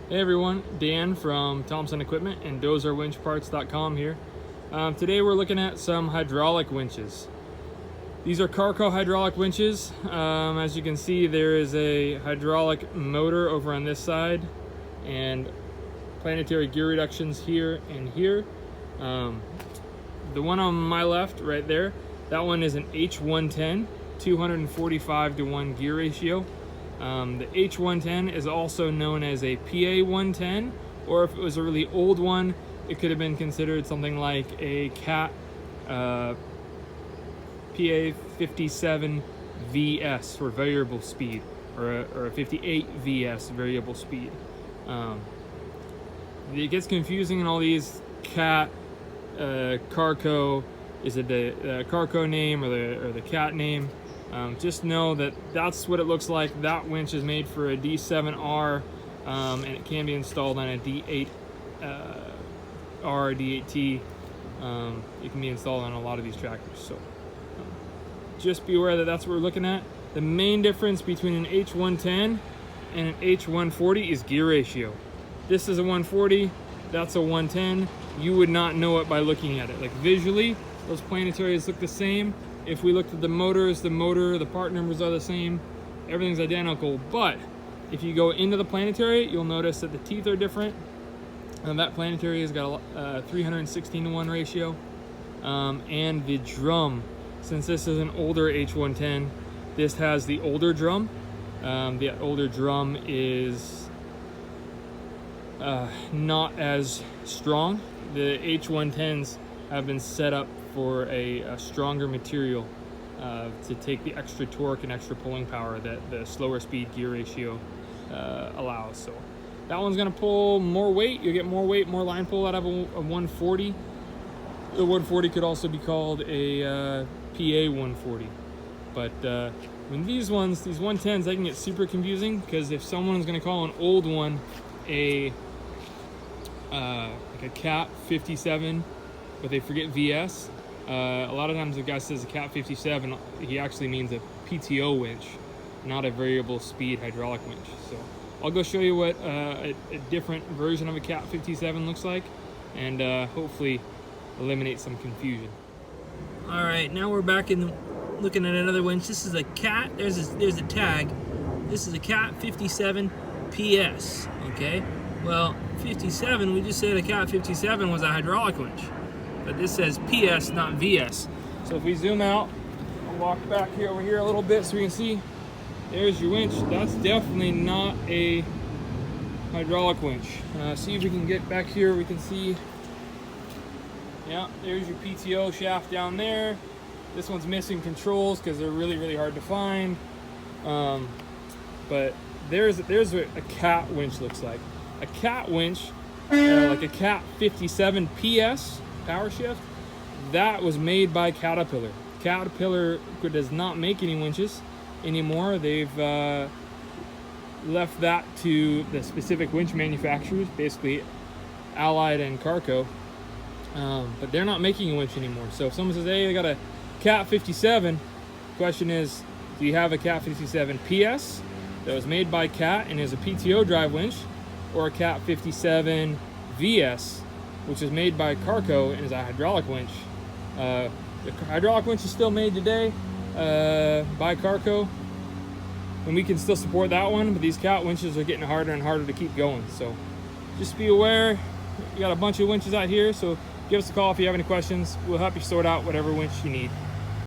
Hey everyone, Dan from Thompson Equipment and dozerwinchparts.com here. Today we're looking at some hydraulic winches. These are Carco hydraulic winches. As you can see, there is a hydraulic motor over on this side and planetary gear reductions here and here. The one on my left right there, that one is an H110, 245 to 1 gear ratio. The H110 is also known as a PA110, or if it was a really old one, it could have been considered something like a CAT PA57 VS for variable speed, or a 58 VS variable speed. It gets confusing in all these. CAT, Carco, is it the Carco name or the CAT name? Just know that that's what it looks like. That winch is made for a D7R, and it can be installed on a D8R, D8T. It can be installed on a lot of these tractors. So just be aware that that's what we're looking at. The main difference between an H110 and an H140 is gear ratio. This is a 140, that's a 110. You would not know it by looking at it. Like visually, those planetaries look the same. If we looked at the motors, the part numbers are the same. Everything's identical. But if you go into the planetary, you'll notice that the teeth are different. That planetary has got a 316 to 1 ratio. And the drum, since this is an older H110, this has the older drum. The older drum is not as strong. The H110s have been set up for a stronger material to take the extra torque and extra pulling power that the slower speed gear ratio allows. So that one's going to pull more weight. You'll get more weight, more line pull out of a 140. The 140 could also be called a PA 140. But when these 110s, they can get super confusing, because if someone's going to call an old one like a CAT 57, but they forget VS, a lot of times the guy says a CAT 57, he actually means a PTO winch, not a variable speed hydraulic winch. So I'll go show you what a different version of a CAT 57 looks like, and hopefully eliminate some confusion. All right, now we're back in looking at another winch. This is a CAT. There's a tag. This is a CAT 57 PS. Okay. Well, 57. We just said a CAT 57 was a hydraulic winch, but this says PS, not VS. So if we zoom out, I'll walk back here over here a little bit so we can see. There's your winch. That's definitely not a hydraulic winch. See if we can get back here. We can see. Yeah, there's your PTO shaft down there. This one's missing controls because they're really hard to find. But there's what a CAT winch looks like. A CAT winch, like a CAT 57 PS power shift, that was made by Caterpillar. Caterpillar does not make any winches anymore. They've left that to the specific winch manufacturers, basically Allied and Carco. But they're not making a winch anymore. So if someone says, hey, I got a CAT 57, the question is, do you have a CAT 57 PS that was made by CAT and is a PTO drive winch, or a CAT 57 VS, which is made by Carco and is a hydraulic winch? The hydraulic winch is still made today by Carco, and we can still support that one, but these CAT winches are getting harder and harder to keep going. So just be aware. We got a bunch of winches out here, so give us a call if you have any questions. We'll help you sort out whatever winch you need.